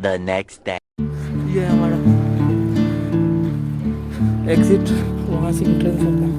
the next day. ये हमारा exit, वहाँ से एंट्रेंस होता है।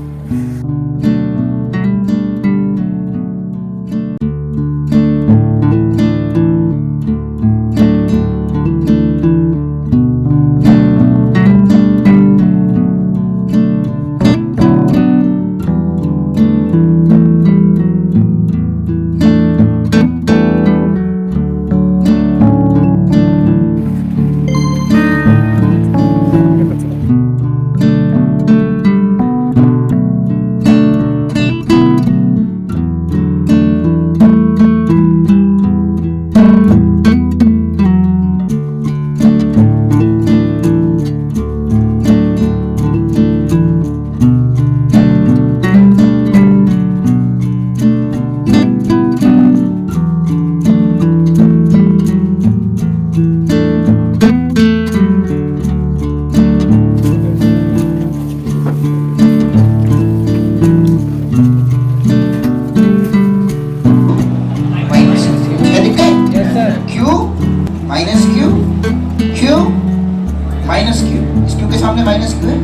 माइनस क्यू, इस क्यू के सामने माइनस क्यू है,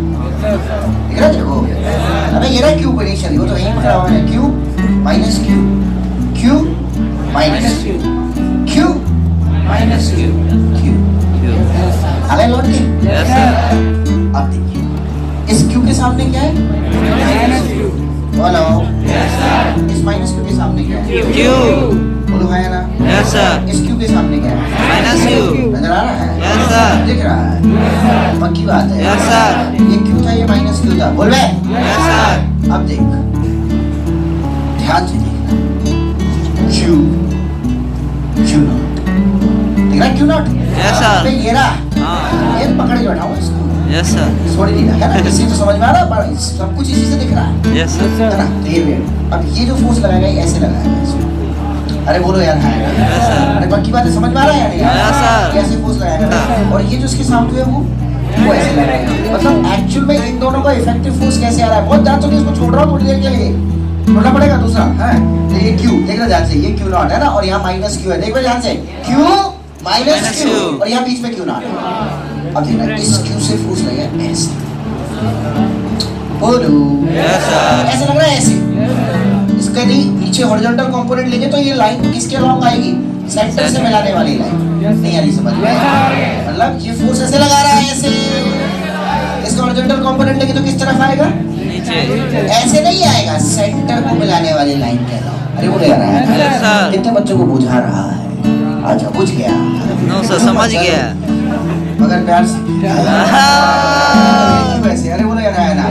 दिख रहा है तेरे को? अबे ये रहा क्यू पोटेंशियल, वो तो यहीं पकड़ा हुआ है, Q minus Q, Q minus Q, Q minus Q, Q अगर लौट के अब देखिए इस क्यू के सामने क्या है? Minus Q. बोलो इस माइनस क्यू के सामने क्या है? क्यू। बोलो है ना? Yes sir. इस क्यू के सामने क्या है? Minus Q. नजर आ रहा है? Yes sir. दिख रहा है? पक्की बात है। Yes sir. ये क्यू था, ये माइनस क्यू था, बोल बे। Yes sir. अब देख, ध्यान से देखना, क्यू क्यू नॉट, दिख रहा है क्यू नॉट? Yes sir. अबे ये रहा, हाँ। ये पकड़ के बैठा हूँ इसको, यस सर। छोड़ नहीं रहा है ना, इसी तो समझ में आ रहा है, पर सब कुछ इसी से दिख रहा है, यस सर। है ना? तो ये अब ये जो फोर्स लगाएगा ये ऐसे लगाएगा इसको, अरे बोलो यार है ना? Yes sir. अरे पक्की बात है, समझ में आ रहा है यार? Yes sir. ये ऐसे फोर्स लगाएगा और ये जो इसके सामने है वो ऐसे लगाएगा, मतलब एक्चुअल में इन दोनों का इफेक्टिव फोर्स कैसे आ रहा है? बहुत ध्यान से इसको छोड़ रहा हूँ थोड़ी देर के लिए, छोड़ना पड़ेगा दूसरा है। तो ये क्यू देख रहे ध्यान से, ये क्यू नॉट है ना, और यहाँ माइनस क्यू है, देख रहे ध्यान से, क्यू माइनस क्यू, और यहाँ बीच में क्यू नॉट है। अब देखना इस क्यू से फोर्स लगेगा ऐसे, बोलो ऐसे लग रहा है, ऐसे इसके नीचे हॉरिजॉन्टल कंपोनेंट लेंगे तो ये लाइन किसके अलोंग आएगी? सेंटर से मिलाने वाली लाइन, नहीं आ रही समझ में? मतलब ये फोर्स ऐसे लगा रहा है, ऐसे इसका हॉरिजॉन्टल कंपोनेंट लेंगे तो किस तरफ आएगा? नीचे। ऐसे नहीं आएगा, सेंटर को मिलाने वाली लाइन के अलोंग। अरे वो ले रहा है, कितने बच्चों को बुझा रहा है? अच्छा बुझ गया? नो सर, समझ गया, मगर प्यार से वैसे, अरे बोलो यार है ना?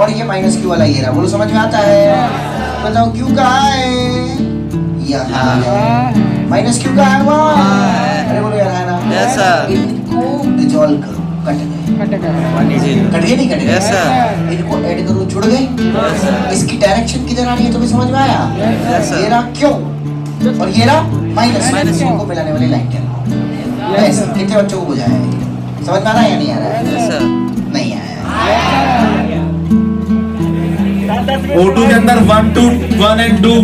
और ये माइनस क्यू वाला ये रहा, बोलो समझ में आता है? बताओ क्यू कहाँ है? यहाँ है, माइनस क्यू कहाँ है? वहाँ। अरे बोलो यार है ना? Yes sir. इनको डिसॉल्व करो, कट गए, कट गए नहीं कट गए? Yes sir. इनको ऐड करो, जुड़ गए। इसकी डायरेक्शन किधर आ रही है तुम्हें समझ में आया? Yes sir. ये रहा क्यू और ये रहा माइनस, माइनस क्यू को मिलाने वाली लाइन क्या? कितने बच्चों को बुझाया है? समझ में आ रहा है या नहीं आ रहा है? Yes sir. नहीं आया। O2 के अंदर 1 2 1 and 2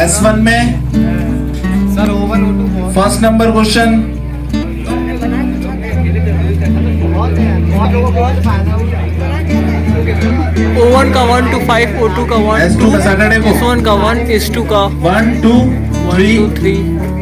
S1 में फर्स्ट नंबर क्वेश्चन O1 का 1 to 5, O2 का 1 S2 to का सैटरडे को S1 का 1, S2 का 1 2 1 3 2 3।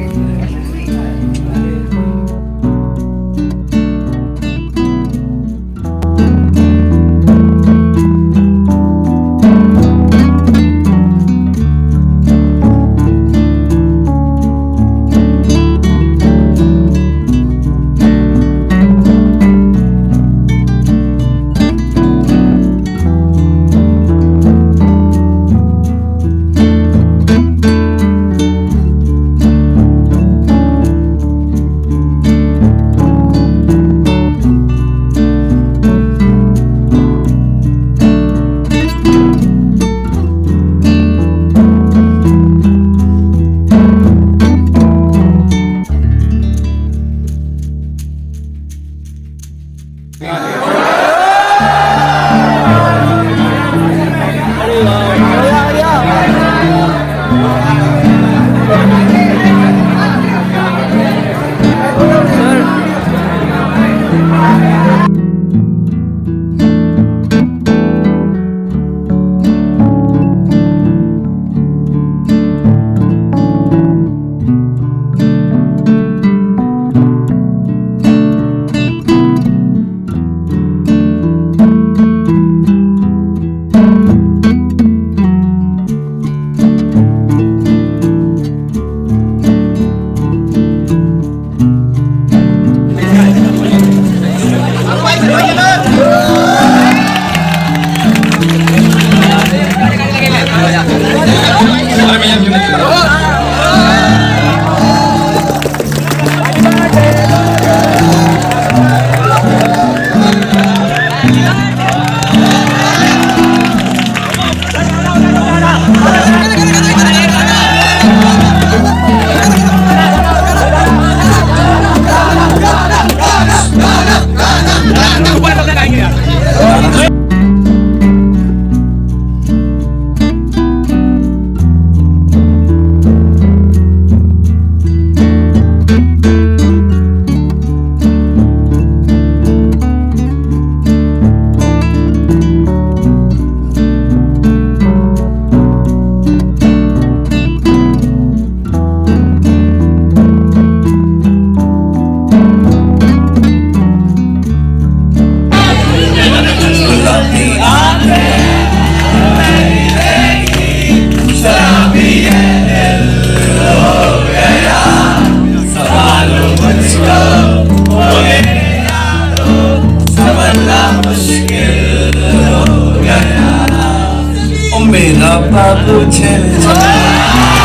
बाबू छेड़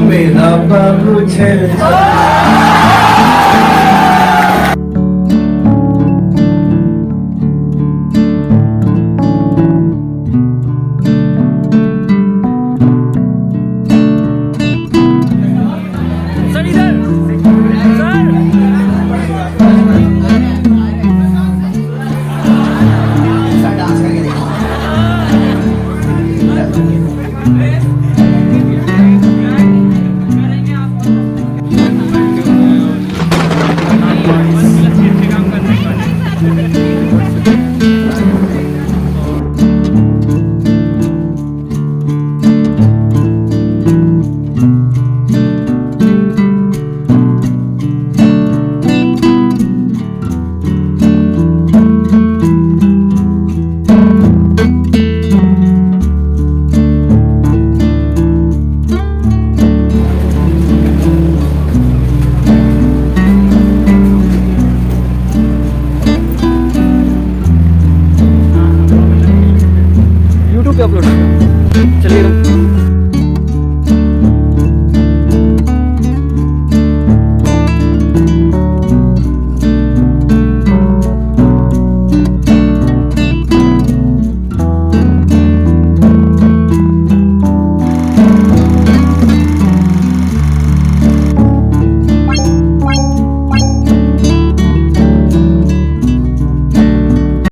मेरा बाबू छेड़